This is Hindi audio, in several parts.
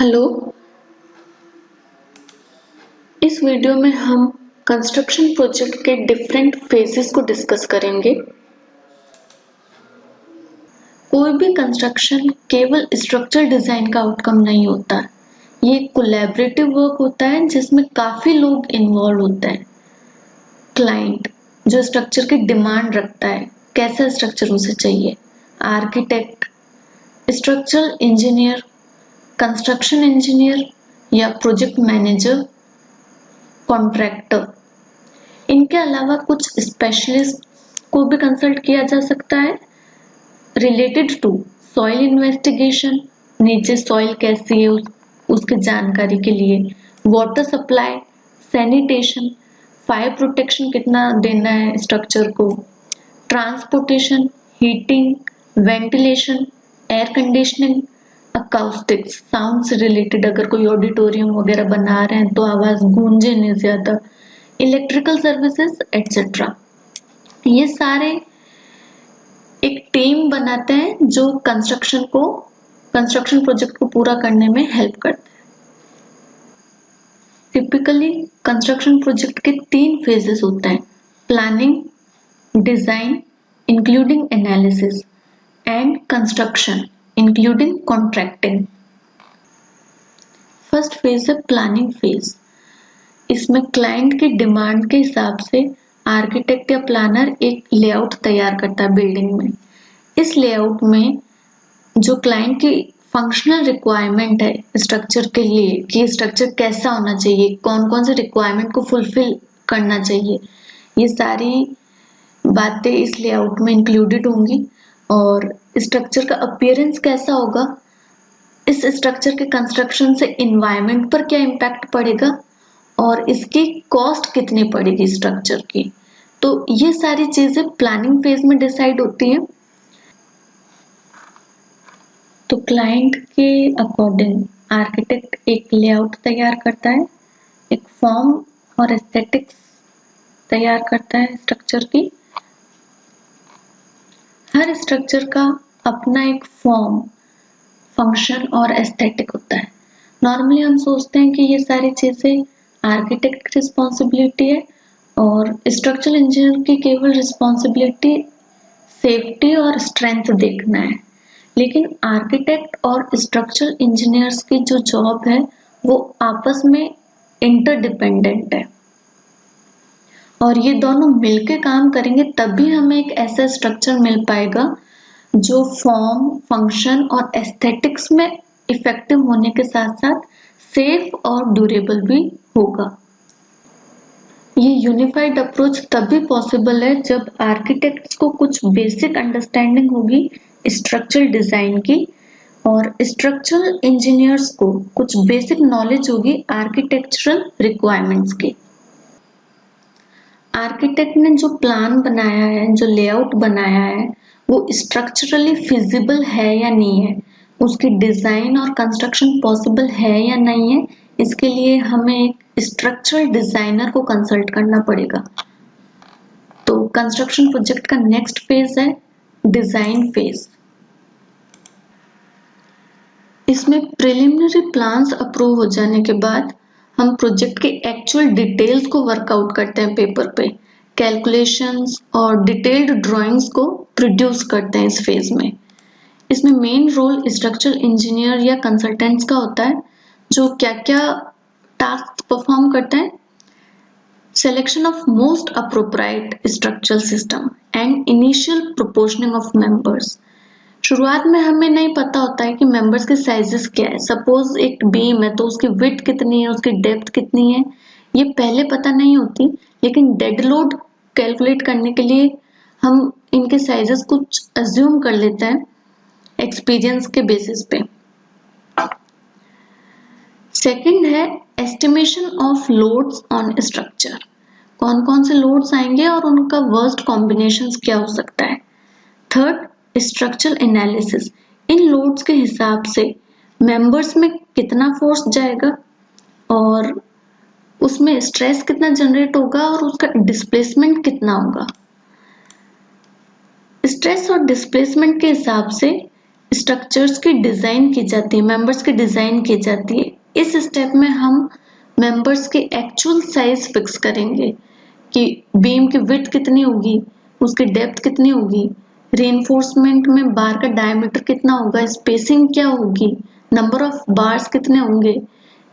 हेलो। इस वीडियो में हम कंस्ट्रक्शन प्रोजेक्ट के डिफरेंट फेजेस को डिस्कस करेंगे। कोई भी कंस्ट्रक्शन केवल स्ट्रक्चर डिजाइन का आउटकम नहीं होता। ये कोलैबोरेटिव वर्क होता है जिसमें काफी लोग इन्वॉल्व होते हैं। क्लाइंट जो स्ट्रक्चर की डिमांड रखता है, कैसा स्ट्रक्चर उसे चाहिए, architect, structural engineer, construction engineer या प्रोजेक्ट मैनेजर, कॉन्ट्रैक्टर। इनके अलावा कुछ स्पेशलिस्ट को भी कंसल्ट किया जा सकता है रिलेटेड टू सॉइल इन्वेस्टिगेशन, नीचे सॉइल कैसी है उसकी जानकारी के लिए, water supply, sanitation, fire protection कितना देना है स्ट्रक्चर को, transportation, heating, ventilation, air conditioning, acoustics, sound से रिलेटेड अगर कोई ऑडिटोरियम वगैरह बना रहे हैं तो आवाज गूंजे नहीं ज्यादा, इलेक्ट्रिकल सर्विसेज एटसेट्रा। ये सारे एक टीम बनाते हैं जो कंस्ट्रक्शन प्रोजेक्ट को पूरा करने में हेल्प करते हैं। टिपिकली कंस्ट्रक्शन प्रोजेक्ट के 3 फेजेस होते हैं: planning, design including analysis and construction including contracting. First phase है प्लानिंग फेज। इसमें क्लाइंट की डिमांड के हिसाब से आर्किटेक्ट या प्लानर एक लेआउट तैयार करता है बिल्डिंग में। इस लेआउट में जो क्लाइंट की फंक्शनल रिक्वायरमेंट है स्ट्रक्चर के लिए कि स्ट्रक्चर कैसा होना चाहिए, कौन कौन से रिक्वायरमेंट को फुलफिल करना चाहिए, ये सारी बातें इस लेआउट में इंक्लूडेड होंगी। और स्ट्रक्चर का अपीयरेंस कैसा होगा, इस स्ट्रक्चर के कंस्ट्रक्शन से इन्वायरमेंट पर क्या इम्पैक्ट पड़ेगा और इसकी कॉस्ट कितनी पड़ेगी स्ट्रक्चर की, तो ये सारी चीजें प्लानिंग फेज में डिसाइड होती हैं। तो क्लाइंट के अकॉर्डिंग आर्किटेक्ट एक लेआउट तैयार करता है, एक फॉर्म और एस्थेटिक्स तैयार करता है स्ट्रक्चर की। हर स्ट्रक्चर का अपना एक फॉर्म, फंक्शन और एस्थेटिक होता है। नॉर्मली हम सोचते हैं कि ये सारी चीजें आर्किटेक्ट की रिस्पॉन्सिबिलिटी है और स्ट्रक्चरल इंजीनियर की केवल रिस्पॉन्सिबिलिटी सेफ्टी और स्ट्रेंथ देखना है, लेकिन आर्किटेक्ट और स्ट्रक्चरल इंजीनियर्स की जो जॉब है वो आपस में इंटरडिपेंडेंट है और ये दोनों मिलकर काम करेंगे तभी हमें एक ऐसा स्ट्रक्चर मिल पाएगा जो फॉर्म, फंक्शन और एस्थेटिक्स में इफेक्टिव होने के साथ साथ सेफ और ड्यूरेबल भी होगा। ये यूनिफाइड अप्रोच तभी पॉसिबल है जब आर्किटेक्ट्स को कुछ बेसिक अंडरस्टैंडिंग होगी स्ट्रक्चरल डिजाइन की और स्ट्रक्चरल इंजीनियर्स को कुछ बेसिक नॉलेज होगी आर्किटेक्चरल रिक्वायरमेंट्स की। आर्किटेक्ट ने जो प्लान बनाया है, जो लेआउट बनाया है, वो स्ट्रक्चरली फिजिबल है या नहीं है, उसकी डिजाइन और कंस्ट्रक्शन पॉसिबल है या नहीं है, इसके लिए हमें एक स्ट्रक्चरल डिजाइनर को कंसल्ट करना पड़ेगा। तो कंस्ट्रक्शन प्रोजेक्ट का नेक्स्ट फेज है डिजाइन फेज। इसमें प्रिलिमिनरी प्लान्स अप्रूव हो जाने के बाद हम प्रोजेक्ट के एक्चुअल डिटेल्स को वर्कआउट करते हैं पेपर पे, कैलकुलेशंस और डिटेल्ड ड्राइंग्स को प्रोड्यूस करते हैं इस फेज में। इसमें मेन रोल स्ट्रक्चरल इंजीनियर या कंसल्टेंट्स का होता है जो क्या क्या टास्क परफॉर्म करते हैं: selection of most appropriate structural system and initial proportioning of members. शुरुआत में हमें नहीं पता होता है कि मेंबर्स के साइजेस क्या है। सपोज एक बीम है तो उसकी विड्थ कितनी है, उसकी डेप्थ कितनी है, ये पहले पता नहीं होती, लेकिन डेड लोड कैलकुलेट करने के लिए हम इनके साइजेस कुछ अज्यूम कर लेते हैं एक्सपीरियंस के बेसिस पे। सेकंड है estimation of loads on structure. कौन कौन से लोड्स आएंगे और उनका वर्स्ट कॉम्बिनेशंस क्या हो सकता है। Third, structural analysis. इन लोड्स के हिसाब से मेंबर्स में कितना फोर्स जाएगा और उसमें स्ट्रेस कितना जनरेट होगा और उसका डिस्प्लेसमेंट कितना होगा। स्ट्रेस और डिस्प्लेसमेंट के हिसाब से स्ट्रक्चर्स की डिजाइन की जाती है, मेंबर्स की डिजाइन की जाती है। इस स्टेप में हम मेंबर्स के एक्चुअल साइज फिक्स करेंगे कि बीम की विड्थ कितनी होगी, उसकी डेप्थ कितनी होगी, रीइंफोर्समेंट में बार का डायमीटर कितना होगा, स्पेसिंग क्या होगी, नंबर ऑफ बार्स कितने होंगे,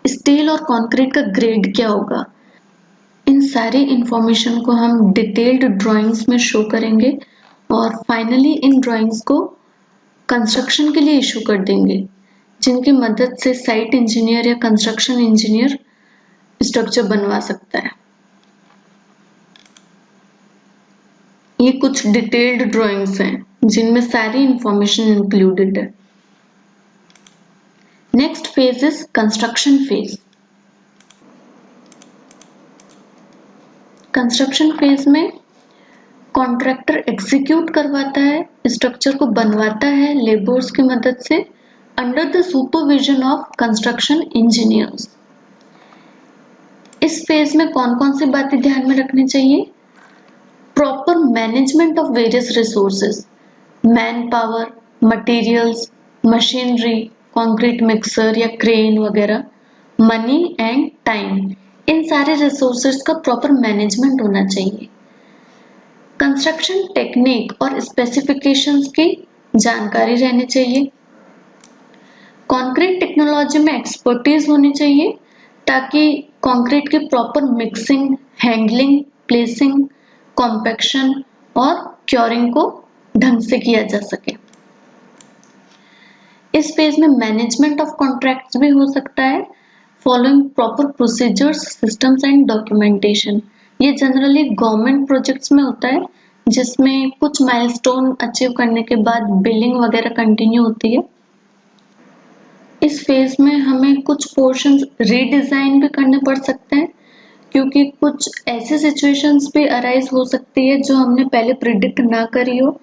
स्टील और कंक्रीट का ग्रेड क्या होगा। इन सारी इंफॉर्मेशन को हम डिटेल्ड ड्राइंग्स में शो करेंगे और फाइनली इन ड्राइंग्स को कंस्ट्रक्शन के लिए इशू कर देंगे, जिनकी मदद से साइट इंजीनियर या कंस्ट्रक्शन इंजीनियर स्ट्रक्चर बनवा सकता है। ये कुछ डिटेल्ड ड्राइंग्स हैं जिनमें सारी इंफॉर्मेशन इंक्लूडेड है। Next phase is construction phase. Construction phase में कॉन्ट्रैक्टर एग्जीक्यूट करवाता है, स्ट्रक्चर को बनवाता है लेबर्स की मदद से under the supervision of construction engineers. इस फेज में कौन कौन सी बातें ध्यान में रखनी चाहिए? Proper management of various resources, man power, materials, machinery, concrete mixer या क्रेन वगैरह, मनी एंड टाइम, इन सारे रिसोर्सेज का प्रॉपर मैनेजमेंट होना चाहिए। कंस्ट्रक्शन टेक्निक और स्पेसिफिकेशंस की जानकारी रहनी चाहिए। कंक्रीट टेक्नोलॉजी में एक्सपर्टीज होनी चाहिए ताकि कंक्रीट की proper mixing, handling, placing, compaction और क्योरिंग को ढंग से किया जा सके। इस फेज में मैनेजमेंट ऑफ कॉन्ट्रैक्ट्स भी हो सकता है, following proper procedures, systems and documentation. ये जनरली गवर्नमेंट प्रोजेक्ट्स में होता है जिसमें कुछ माइलस्टोन अचीव करने के बाद बिलिंग वगैरह कंटिन्यू होती है। इस फेज में हमें कुछ पोर्शंस रीडिजाइन भी करने पड़ सकते हैं क्योंकि कुछ ऐसी सिचुएशंस भी अराइज हो सकती है जो हमने पहले प्रिडिक्ट ना करी हो,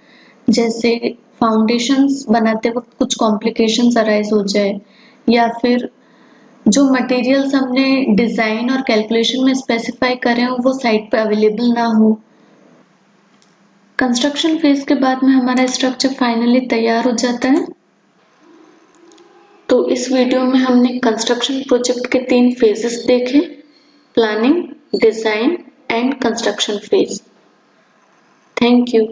जैसे फाउंडेशंस बनाते वक्त कुछ कॉम्प्लिकेशंस अराइज हो जाए या फिर जो मटेरियल्स हमने डिजाइन और कैलकुलेशन में स्पेसिफाई करे हो वो साइट पे अवेलेबल ना हो। कंस्ट्रक्शन फेज के बाद में हमारा स्ट्रक्चर फाइनली तैयार हो जाता है। तो इस वीडियो में हमने कंस्ट्रक्शन प्रोजेक्ट के 3 फेजेस देखे, planning, design and construction phase. Thank you.